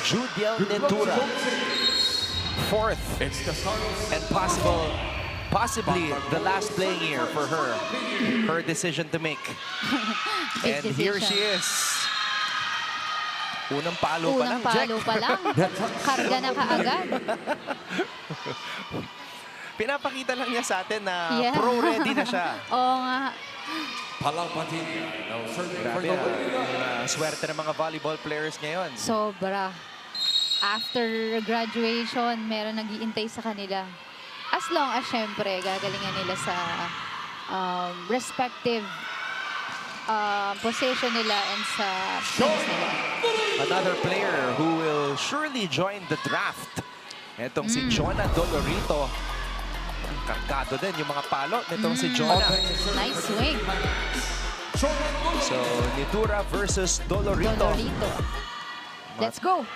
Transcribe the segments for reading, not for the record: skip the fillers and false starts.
Judiel Nentura. Fourth and possibly the last playing year for her. Her decision to make. Big And here decision. she is. Unang palo pa lang, Unang palo Jack. pa lang. Karga na kaagad. Pinapakita lang niya sa atin na Yeah. pro-ready na siya. Oo nga. Grabe swerte ng mga volleyball players ngayon. Sobra. After graduation, meron nag-iintay sa kanila. As long as, syempre, gagalingan nila sa respective position nila and sa teams nila. Another player who will surely join the draft. Itong si Jonah Dolorito. Kargado din yung mga palo nitong si Jonah. Nice swing. So, Nentura versus Dolorito. Dolorito. Let's go.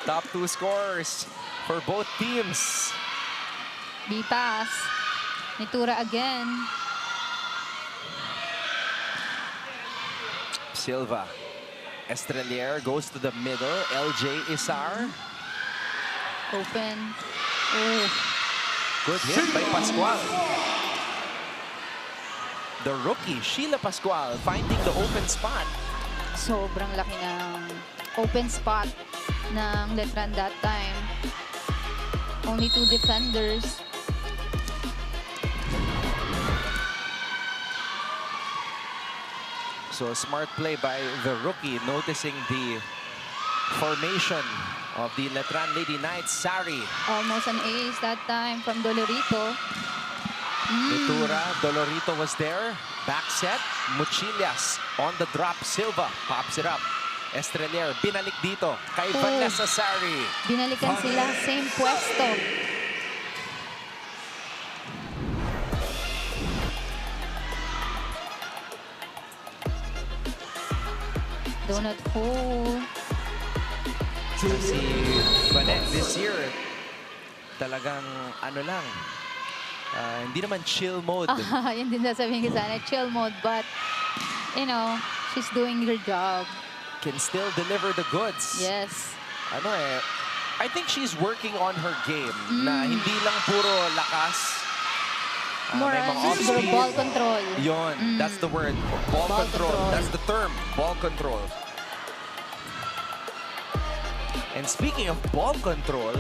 Top 2 scores for both teams. Bitas. Nentura again. Silva. Estrelier goes to the middle. LJ Isar. Open. Oh. Good hit by Pascual. The rookie, Sheila Pascual, finding the open spot. Sobrang laki ng open spot ng Letran that time. Only 2 defenders. So smart play by the rookie, noticing the formation of the Letran Lady Knights. Sari, Almost an ace that time from Dolorito. Nentura, Dolorito was there. Back set, Muchillas on the drop. Silva pops it up. Estrelier, binalik dito kay Vanessa Sari. Binalikan sila, same pwesto. Donut hole. Si Banet this year, talagang ano lang, hindi naman chill mode. Yun din sasabihin ko sana, chill mode. But, you know, she's doing her job. Can still deliver the goods. Yes. Ano I think she's working on her game na hindi lang puro lakas. More may on mga off-speed. ball control. Yon, that's the word. Ball, Ball control. control. That's the term. Ball control. And speaking of ball control,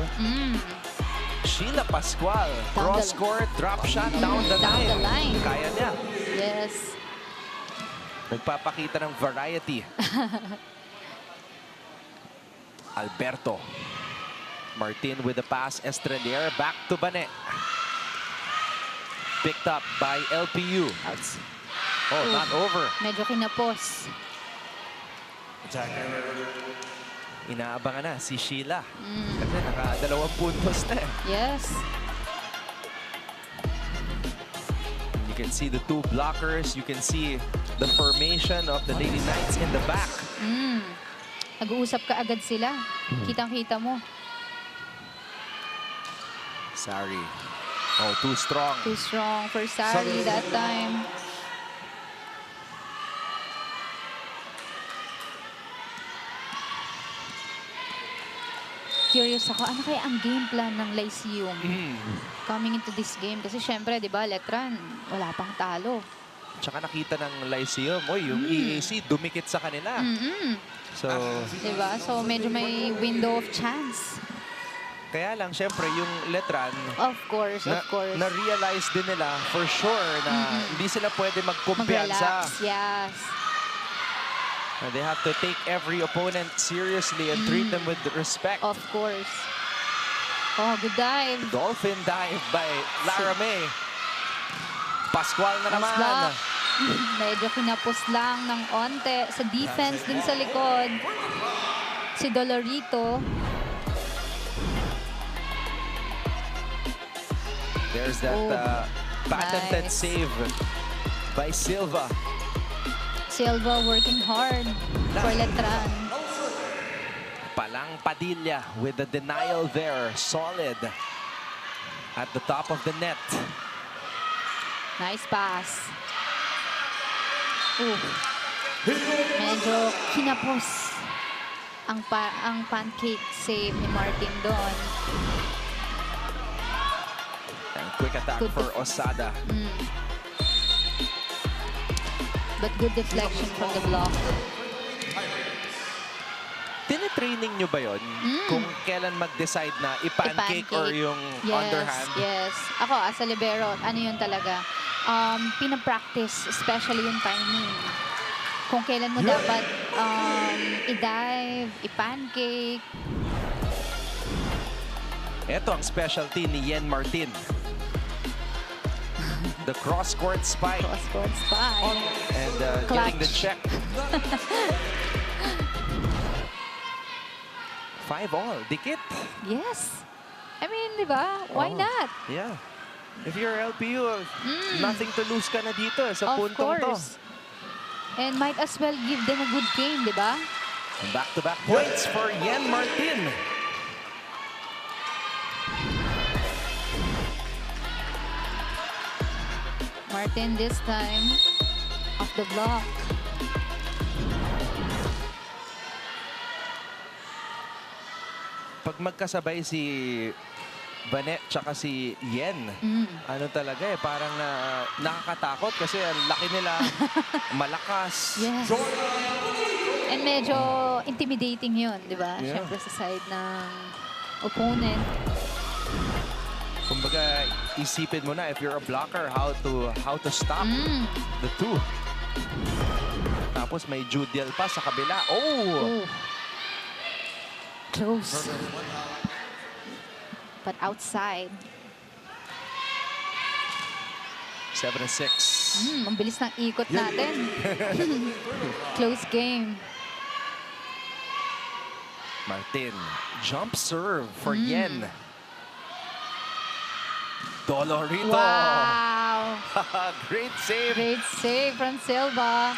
Sheila Pascual, Down the cross court, drop shot, down the Down line. the line. Kaya niya. Yes. Nagpapakita ng variety. Alberto. Martin with the pass. Estrelier back to Banet. Picked up by LPU. Oh, not over. Medyo kinapos. Inaabangan na si Sheila. Kasi naka-2 puntos na eh. Yes. You can see the 2 blockers. You can see the formation of the Lady Knights in the back. Nag-uusap ka agad sila. Kitang-kita mo. Sari. Oh, too strong. Too strong for Sari that time. Curious ako, ano kaya ang game plan ng Lyceum coming into this game? Kasi syempre, di ba, Letran, wala pang talo. Tsaka nakita ng Lyceum, yung EAC dumikit sa kanila. So, Di ba? So medyo may window of chance. kaya lang, syempre, yung Letran, Of course, of course. na-realize din nila for sure na hindi sila pwede magkumpiyansa. Mag-relax, yes. They have to take every opponent seriously and treat them with respect. Of course. Oh, good dive. Dolphin dive by Lara May. Pascual na naman. block. Medyo kinapos lang ng onte sa defense din sa likod. Si Dolorito. There's that patented nice. save by Silva. Silva working hard for Letran. Palang Padilla with the denial there. Solid at the top of the net. Nice pass. Medyo kinapos ang pancake save ni Martin doon. And quick attack Good for Osada. But good deflection from the block. Tinitraining nyo ba yun? Kung kailan mag-decide na i-pancake or yung underhand? Yes. Ako, as a libero, ano yun talaga? Pinapractice, especially yung timing. Kung kailan mo dapat i-dive, i-pancake. Ito ang specialty ni Yen Martin. The cross-court spike. Cross-court spike. And Clutch. getting the check. 5-all. Dikit. Yes. I mean, di ba? Why Oh. not? Yeah. If you're LPU, nothing to lose ka na dito sa Of puntong to. course. And might as well give them a good game, di ba? Back-to-back points for Yen Martin. Martin this time off the block. Pag magkasabay si Banet tsaka si Yen, ano talaga parang nakakatakot kasi ang laki nila, malakas. Yes. And medyo intimidating yun, di ba? Yeah. Siyempre sa side ng opponent. Kumbaga, isipin mo na if you're a blocker, how to stop the two. Tapos may Judiel pa sa kabila. Oh! Oh. Close. But outside. 7-6. Ang bilis ng ikot natin. Close game. Martin, jump serve for Yen. Dolorito. Wow! Great save. Great save from Silva.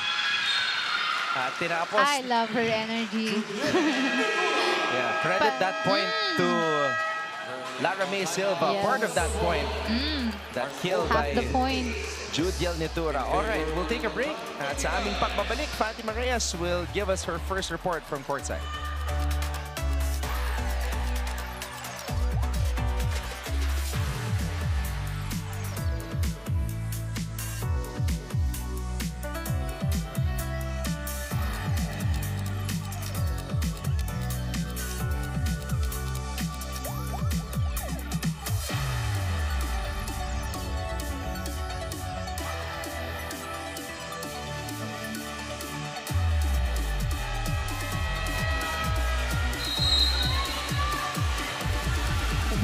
At tinapos. I love her energy. Yeah, credit that point to Lara May Silva. Yes. Part of that point. That kill Half by the point. Judiel Nitura. All right, we'll take a break. At sa aming pagbabalik, Fatima Reyes will give us her first report from courtside.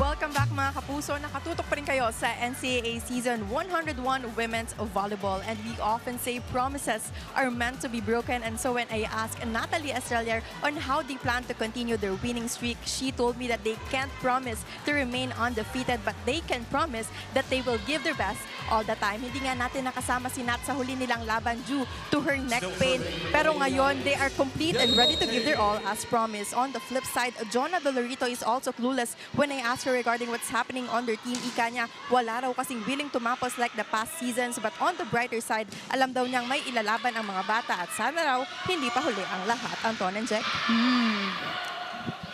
Welcome back mga kapuso. Nakatutok pa rin kayo sa NCAA Season 101 Women's Volleyball. And we often say promises are meant to be broken. And so when I asked Natalie Estrelier on how they plan to continue their winning streak, she told me that they can't promise to remain undefeated, but they can promise that they will give their best all the time. Hindi nga natin nakasama si Nat sa huli nilang laban due to her neck pain. Pero ngayon, they are complete and ready to give their all as promised. On the flip side, Jonah Dolorito is also clueless when I asked her regarding what's happening on their team. Ika niya, wala raw kasing willing tumapos like the past seasons. But on the brighter side, alam daw niyang may ilalaban ang mga bata at sana raw hindi pa huli ang lahat. Anton and Jack.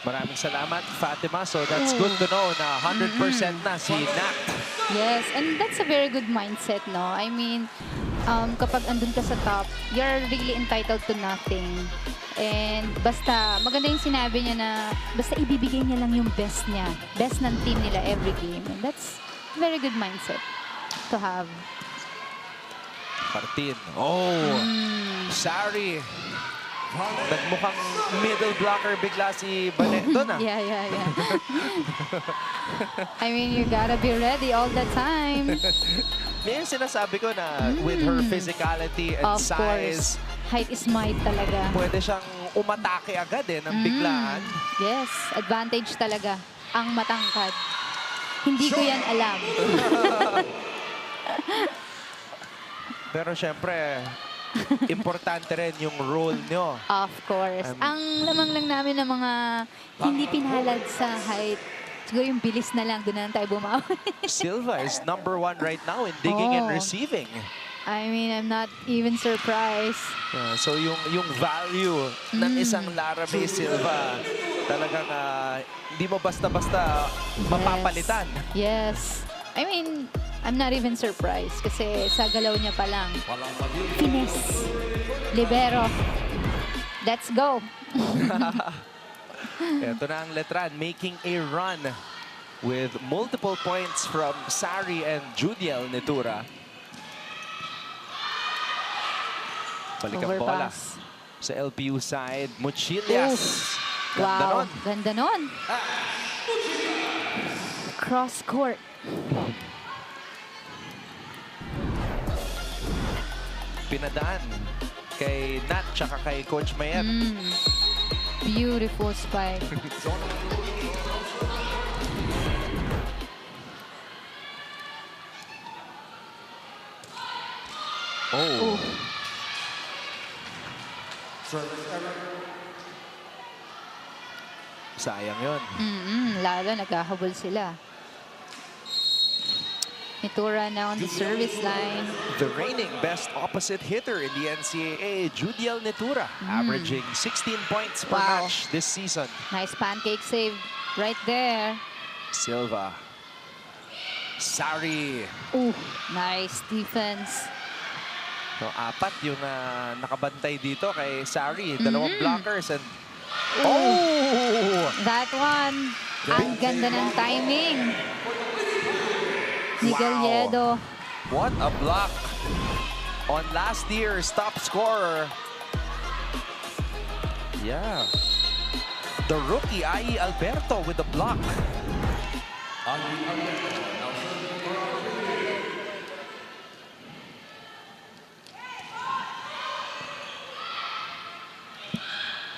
Maraming salamat, Fatima. So that's good to know na 100% na si Nat. Yes, and that's a very good mindset, no? I mean, kapag andun ka sa top, you're really entitled to nothing. And basta, maganda yung sinabi niya na basta ibibigay niya lang yung best niya. Best ng team nila every game. And that's a very good mindset to have. Martin. Oh! Sorry. Nagmukhang middle blocker bigla si Banet doon ah. Yeah. I mean, you gotta be ready all the time. May sinasabi ko na with her physicality and Of size, course. Height is might talaga. pwede siyang umatake agad ng biglaan. Yes, advantage talaga ang matangkad. Hindi ko yan alam. Pero syempre, importante rin yung role nyo. Of course. Ang lamang lang namin ng mga hindi pinalad sa height, siguro yung bilis na lang, doon na lang tayo bumawi. Silva is #1 right now in digging and Oh. receiving. I mean, I'm not even surprised. So yung value ng isang Lara May Silva, talagang hindi mo basta-basta mapapalitan. Yes. I mean, I'm not even surprised kasi sa galaw niya pa lang. Finesse. Libero. Let's go. Ito na ang Letran making a run with multiple points from Sari and Judiel Netura. Balik ang bola Overpass. sa LPU side. Muchilias. Ganda Wow. nun. Ganda nun. Cross court. Pinadaan kay Nat tsaka kay Coach Mayet. Beautiful spike. Oh. Sayang yun. Lalo, naghahabol sila. Nitura na on the service line. The reigning best opposite hitter in the NCAA, Judiel Netura, averaging 16 points per Wow. match this season. Nice pancake save right there. Silva. Sari. Ooh, nice defense. So, apat yung nakabantay dito kay Sari. Dalawang blockers and... Oh! That one. Ang ganda ng timing. Miguel Wow. Yedo. What a block on last year's top scorer. Yeah. The rookie, I.E. Alberto with the block.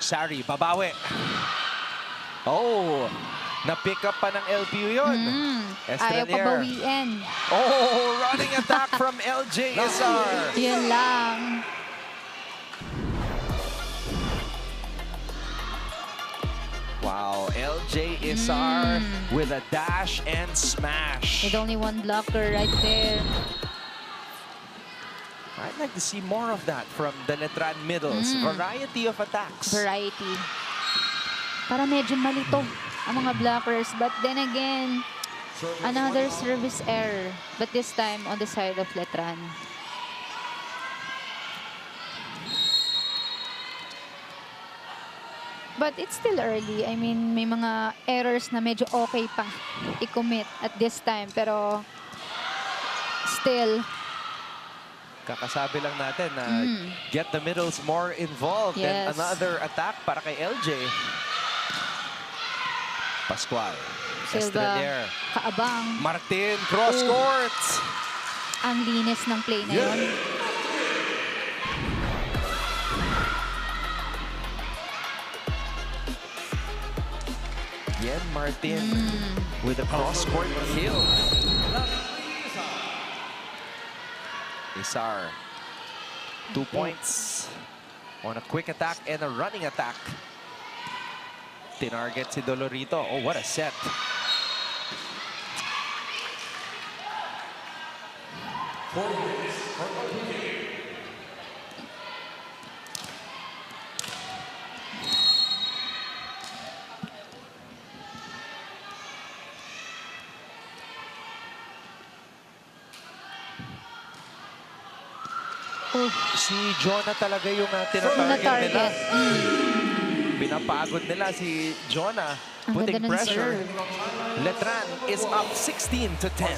Sari, babawi. Oh, na-pick up pa ng LPU yun. Ayaw pa bawiin. Oh, running attack from LJ Izar. Yun lang. Wow, LJ Izar with a dash and smash. With only one blocker right there. I'd like to see more of that from the Letran middles. Variety of attacks. Variety. Para medyo malito ang mga blockers. But then again, another service error. But this time on the side of Letran. But it's still early. I mean, may mga errors na medyo okay pa i-commit at this time. Pero still, Kakasabi lang natin na get the middles more involved. And Yes. another attack para kay LJ. Pascual. Silva, Estrelier. kaabang. Martin, cross court. Ang linis ng play na yun. Yen Martin with a cross court kill. Izar. 2 points on a quick attack and a running attack. Tinarget si Dolorito. Oh, what a set. Si Jonah talaga yung tinatarget nila. Na-target. Pinapagod nila si Jonah, Ang putting ganda ng pressure. serve. Letran is up 16-10.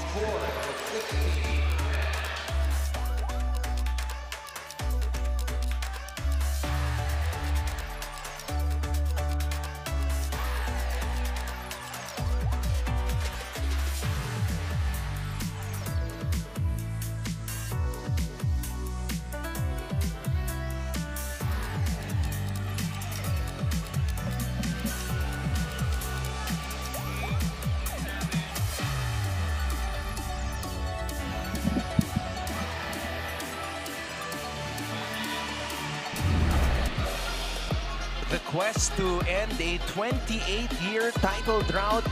The quest to end a 28-year title drought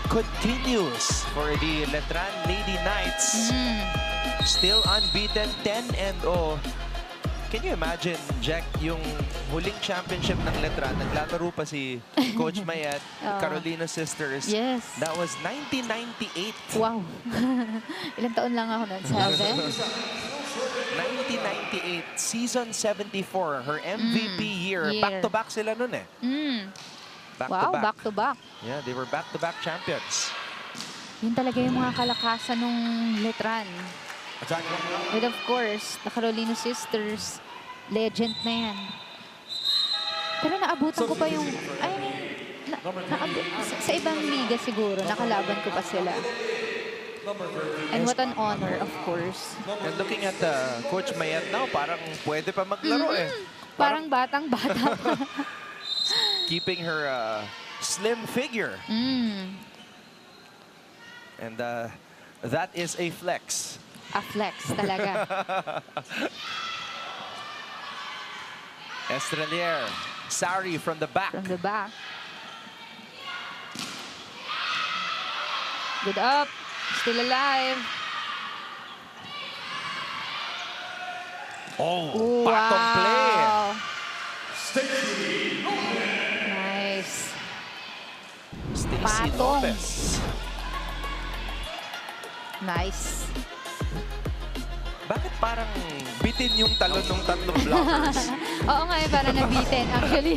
continues for the Letran Lady Knights. still unbeaten, 10-0. Can you imagine, Jack, yung huling championship ng Letran, naglalaro pa si Coach Mayet, Carolina Sisters. Yes. That was 1998. Wow. Ilang taon lang ako nun? 7? 1998, season 74, her MVP year. year. Back-to-back sila nun eh. Wow, back to back. Yeah, they were back-to-back champions. Yun talaga yung mga kalakasan ng Letran. And of course, the Carolina Sisters, legend na yan. Pero naabutan ko pa yung, I mean, sa ibang liga siguro, nakalaban ko pa sila. And what an honor, of course. And looking at Coach Mayet now, parang pwede pa maglaro eh. Parang batang-bata pa. Keeping her slim figure. And that is a flex. A flex talaga. Estrelier, Sari from the back. From the back. Good up. Still alive. Oh, patong play. Wow. Nice. Stacey Patong. Lopez. Nice. Bakit parang bitin yung talon ng tatlong blockers? Oo nga eh, parang nabitin actually.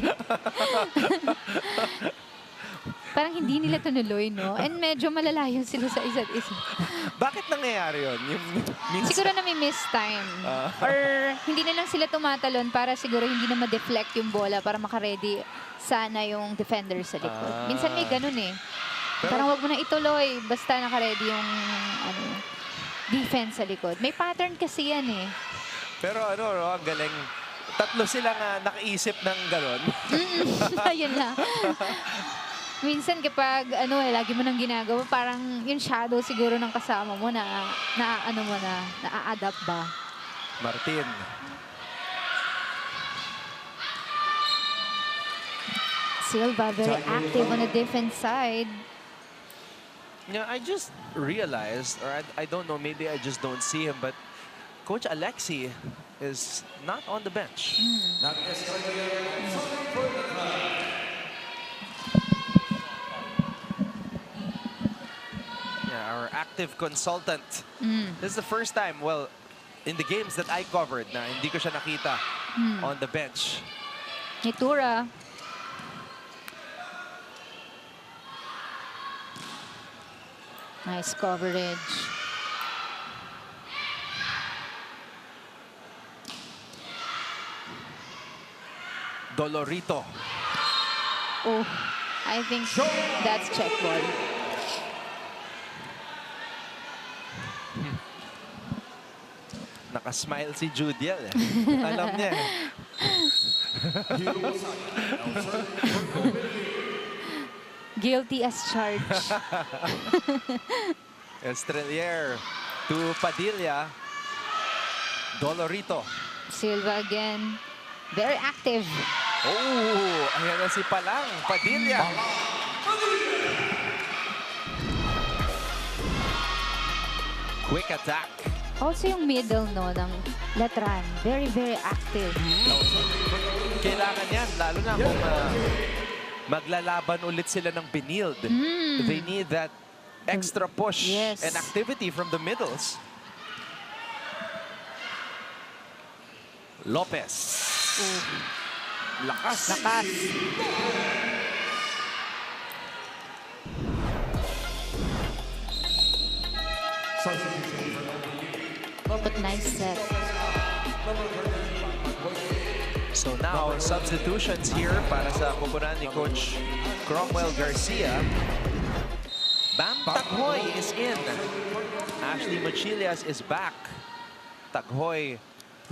Parang hindi nila tunuloy, no? And medyo malalayo sila sa isa't isa. Bakit nangyayari yun? Yung, minsan, Siguro na may miss time. Or hindi na lang sila tumatalon para siguro hindi na ma-deflect yung bola para makaredy sana yung defender sa likod. Minsan may ganun eh. Parang wag mo na ituloy basta nakaredy yung defense sa likod. May pattern kasi yan eh. pero ano, no, ang galing. Tatlo silang nakaisip ng gano'n. Ayun na. Minsan kapag lagi mo nang ginagawa, parang yung shadow siguro ng kasama mo na-adapt ba? Martin. Silva very active on the defense side. Yeah, I just realized, or I don't know, maybe I just don't see him, but Coach Alexi is not on the bench. Yeah, our active consultant. This is the first time, well, in the games that I covered na hindi ko siya nakita on the bench. Nitura. Nice coverage. Dolorito. Oh, I think that's check ball. Nakasmile si Judiel. Alam niya. Guilty as charged. Estrelier to Padilla. Dolorito. Silva again. Very active. Oh, ayan na si Palang. Padilla. Quick attack. Also yung middle ng Letran. Very, very active. Kailangan yan, lalo na kung maglalaban ulit sila ng Benilde. They need that extra push and activity from the middles. Lopez. Lakas. Lakas. But nice set. So now, substitutions here para sa pupunan ni Coach Cromwell Garcia. Bam Taghoy is in. Ashley Mochilias is back. Taghoy,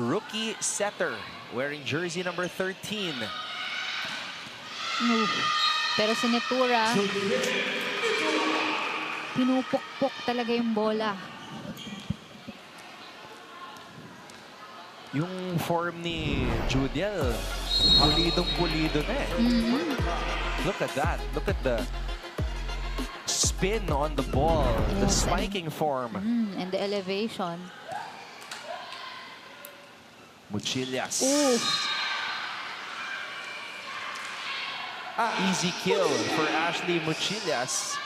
rookie setter, wearing jersey number 13. Pero si Nitura, pinupukpok talaga yung bola. Yung form ni Judiel, pulidong-pulido na eh. Look at that. Look at the spin on the ball, the spiking form. And the elevation. Muchillas. Ooh. Easy kill for Ashley Muchillas.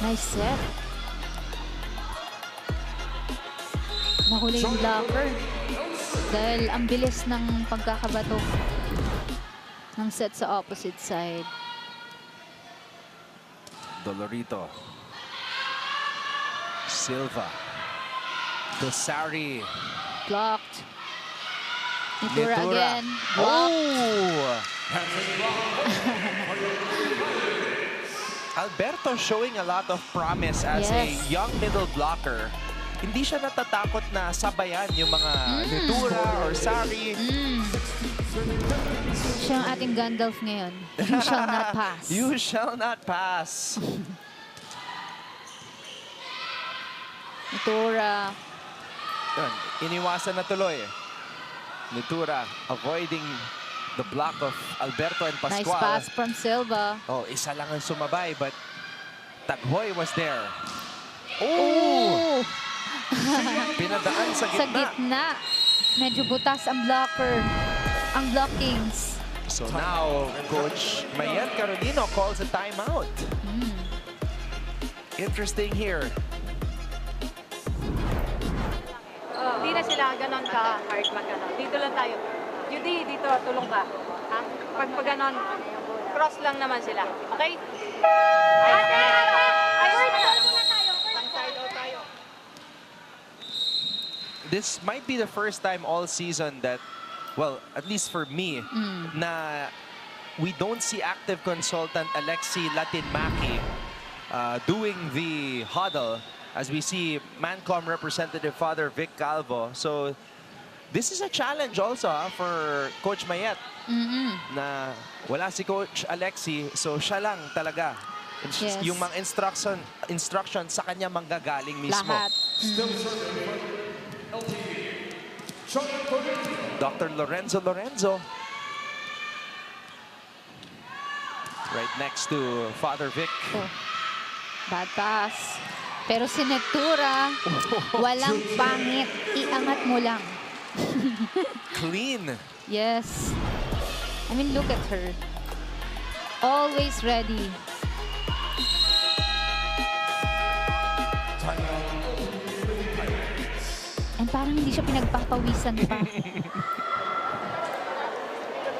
Nice set. Nahuli yung blocker. Dahil ang bilis ng pagkakabato ng set sa opposite side. Dolorito. Silva. Dosari. Blocked. Nitura Nitura. again. Blocked. Oh! Alberto showing a lot of promise as a Yes. young middle blocker. Hindi siya natatakot na sabayan yung mga Nitura or Sari. Siya ang ating Gandalf ngayon. You shall not pass. You shall not pass. Nitura. Yun, iniwasan na tuloy. Nitura avoiding the block of Alberto and Nice Pascual. pass from Silva. Oh, isa lang ang sumabay but Taghoy was there. Oh! Pinadaan sa Sa gitna. gitna. Medyo butas ang blocker. Ang blockings. So now, Coach Mayet Carolino calls a timeout. Interesting here. Hindi na sila ganon ka-hard mag-ganon. Dito lang tayo. Judy, dito, tulong ka. Ha? Pag ganon, cross lang naman sila. Okay? This might be the first time all season that, well, at least for me, na we don't see active consultant Alexi Latinmaki doing the huddle as we see Mancom representative Father Vic Calvo. So this is a challenge also for Coach Mayet na wala si Coach Alexi, so siya lang talaga. Yes. Yung mga instruction sa kanya manggagaling mismo. Lahat. Dr. Lorenzo. Right next to Father Vic. Oh. Bad pass. Pero si Nitura, walang pangit. Iangat mo lang. Clean. Yes. I mean, look at her. Always ready. And parang hindi siya pinagpapawisan pa.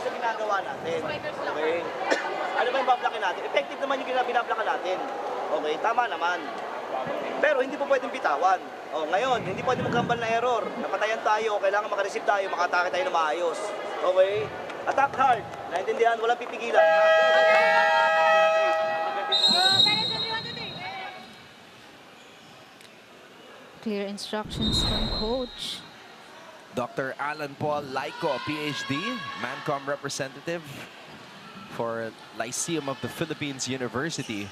Sa ginagawa natin. Okay? Ano ba yung bablakin natin? Effective naman yung binablakan natin. Okay, tama naman. Pero hindi po pwedeng bitawan. Oh, ngayon, hindi pwedeng magkambal na error. Napatayan tayo, kailangan makareceive tayo, makatake tayo na maayos. Okay? Attack hard. Naintindihan, walang pipigilan. Clear instructions from coach. Dr. Alan Paul Laico, PhD, Mancom representative for Lyceum of the Philippines University.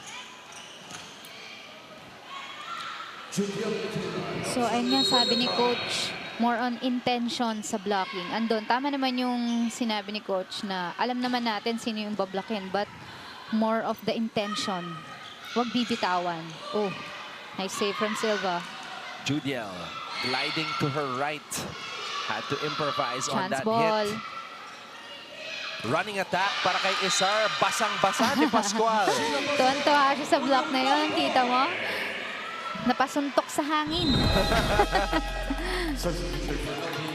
So, ayun nga sabi ni coach, more on intention sa blocking. Andun, tama naman yung sinabi ni coach na alam naman natin sino yung bablokin, but more of the intention. Huwag bibitawan. Oh, nice save from Silva. Judiel gliding to her right. Had to improvise on Chance that ball. hit. Running attack para kay Isar. Basang-basa ni Pascual. Tuwan-tuwa siya sa block na yun. Kita mo? Napasuntok sa hangin.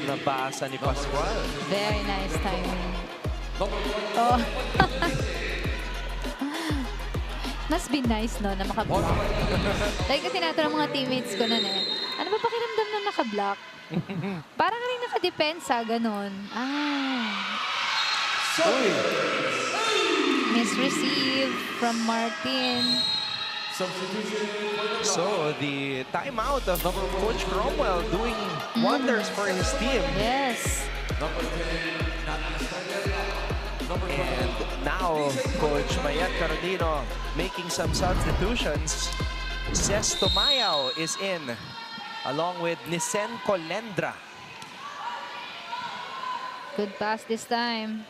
Nabasa ni Pascual. Very nice timing. Oh. Must be nice, no, na makablock. Like, tinatanong mga teammates ko nun eh, ano ba pakiramdam na nakablock? Parang rin nakadepensa, ganun. Misreceive from Martin. So the timeout of Coach Cromwell doing wonders for his team. Yes. And now Coach Mayet Carolino making some substitutions. Ces Tomayao is in along with Nisen Colendra. Good pass this time.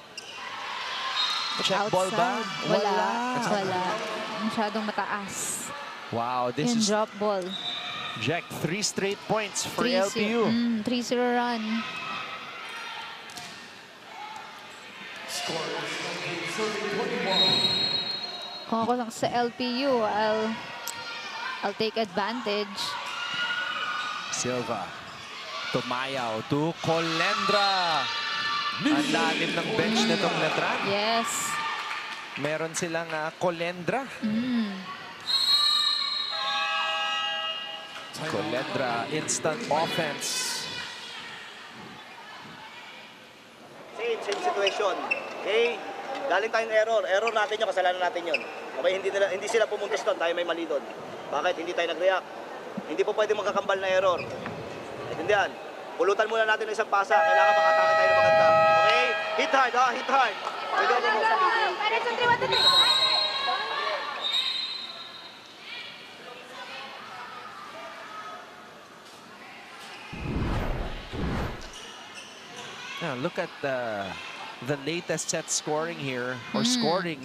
Check ball ba? Wala. Masyadong mataas. Wow, this Yung is drop ball. Jack, 3 straight points for 3-0 LPU. 3-0 run. Kung ako lang sa LPU, I'll take advantage. Silva. Tumayaw to Colendra. Ang lalim ng bench nitong Letran. Yes. Meron silang Colendra. Colendra, instant offense. Same situation. Okay? Galing tayong error. Error natin yun, kasalanan natin yun. Okay, hindi sila pumuntis doon, tayo may mali doon. Bakit? Hindi tayo nag-react. Hindi po pwede magkakambal na error. Intindihan? Pulutan muna natin ng isang pasa. Kailangan makatake tayo ng maganda. Okay? Hit hard, ha? Hit hard. Pwede ako sa Now, look at the latest set scoring here, or scoring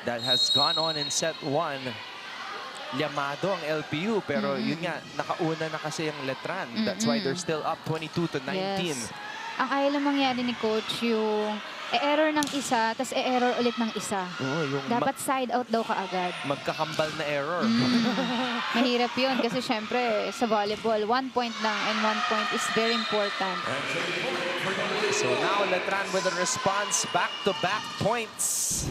that has gone on in set 1. Llamado ang LPU, pero yun nga, nakauna na kasi yung Letran. That's why they're still up 22-19. Yes. Ang ayaw lang mangyari ni Coach, yung error ng isa, tapos error ulit ng isa. Oo, yung Dapat side out daw kaagad. magkakambal na error. Mahirap yun kasi syempre sa volleyball, 1 point lang and 1 point is very important. So now Letran with a response, back-to-back points.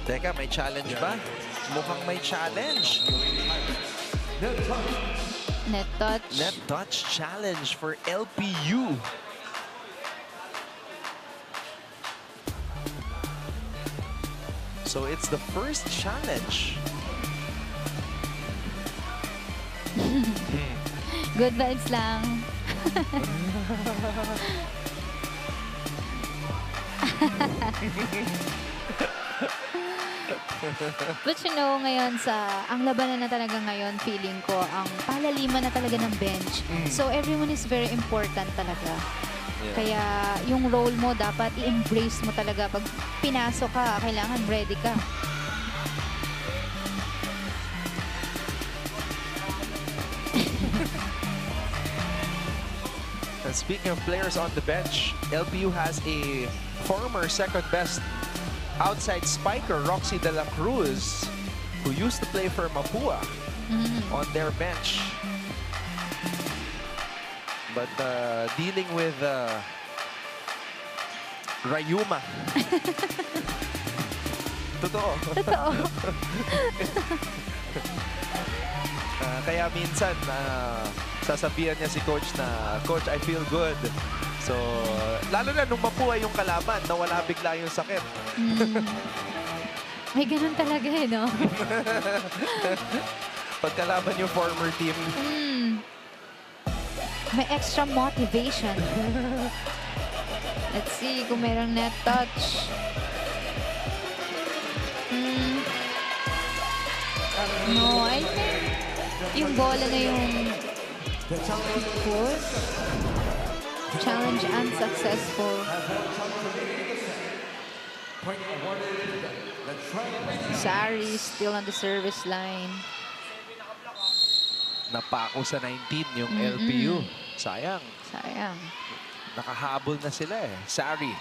Teka, may challenge ba? Mukhang may challenge. Net touch. Net touch challenge for LPU. So it's the first challenge. Good vibes lang. But you know, ngayon ang labanan na talaga ngayon, feeling ko, ang palaliman na talaga ng bench. So everyone is very important talaga. Kaya yung role mo, dapat i-embrace mo talaga. Pag pinasok ka, kailangan ready ka. And speaking of players on the bench, LPU has a former second-best outside spiker, Roxy De La Cruz, who used to play for Mapua, on their bench. But dealing with Rayuma. Totoo. Totoo. Kaya minsan, sasabihan niya si Coach na, Coach, I feel good. So, lalo na nung mapuha yung kalaban, nawala bigla yung sakit. May ganun talaga eh, no? Pagkalaban yung former team. May extra motivation. Let's see kung mayroong net touch. No, I think yung bola na yung fourth. Challenge unsuccessful. Sari still on the service line. Napako sa 19 yung LPU. Sayang. Sayang. Nakahabol na sila eh. Sari.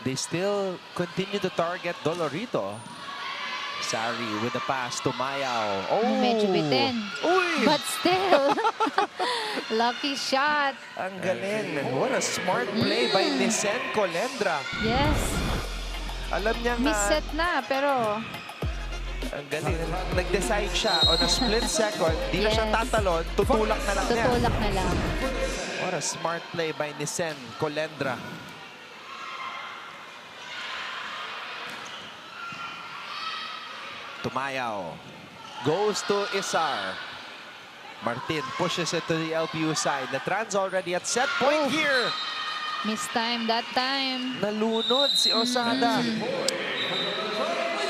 They still continue to target Dolorito. Sari with the pass to Mayaw. Oh! Medyo bitin. Uy! But still, lucky shot. Ang galing. What a smart play by Nisen Colendra. Yes. Alam niya nga, Miss-set na, pero ang galing. Nag-decide siya on a split second. Di na siya Yes. tatalon. Tutulak na lang niya. tutulak na lang. What a smart play by Nisen Colendra. Tumayaw. Goes to Isar. Martin pushes it to the LPU side. The Trans already at set point here. Miss time that time. Nalunod si Osada.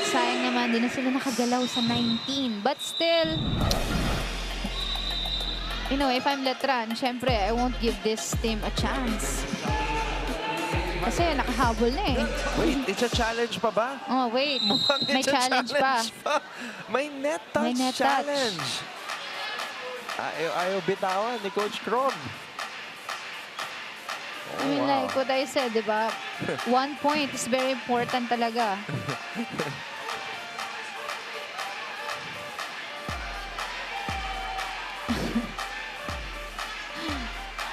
Sayang naman, di na sila nakagalaw sa 19. But still, you know, if I'm Letran, syempre, I won't give this team a chance. Kasi nakahabol na eh. Wait, it's a challenge pa ba? Oh, wait. Mukhang May it's a challenge pa. May net touch May net touch. challenge. Ayaw bitawan ni Coach Crom. I mean, wow. like what I said, di ba? 1 point is very important talaga.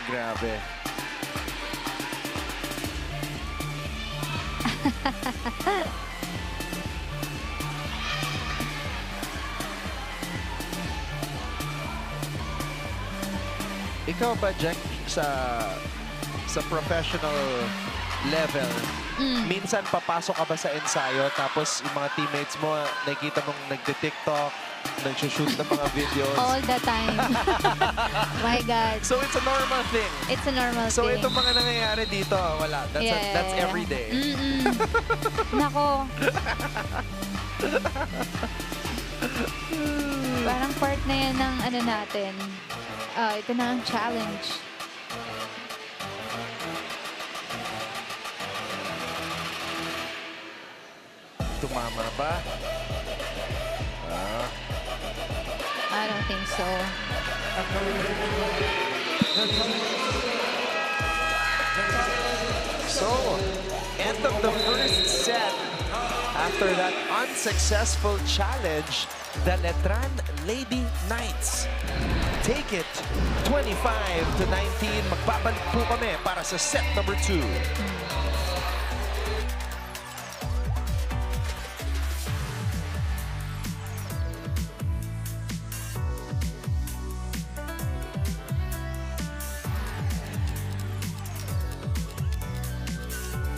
Grabe. Ikaw ba, Jack, sa professional level, minsan papasok ka ba sa ensayo tapos yung mga teammates mo, nakikita mong nagde-TikTok, nagsushoot ng mga videos? All the time. My God. So it's a normal thing. It's a normal So thing. itong mga nangyayari dito, wala. That's every day. Nako. Parang part na yan ng ano natin. Ito na ang challenge. Tumama ba? I don't think so. So, end of the first set. After that unsuccessful challenge, the Letran Lady Knights take it 25-19. Magbabalik po kami para sa set number 2.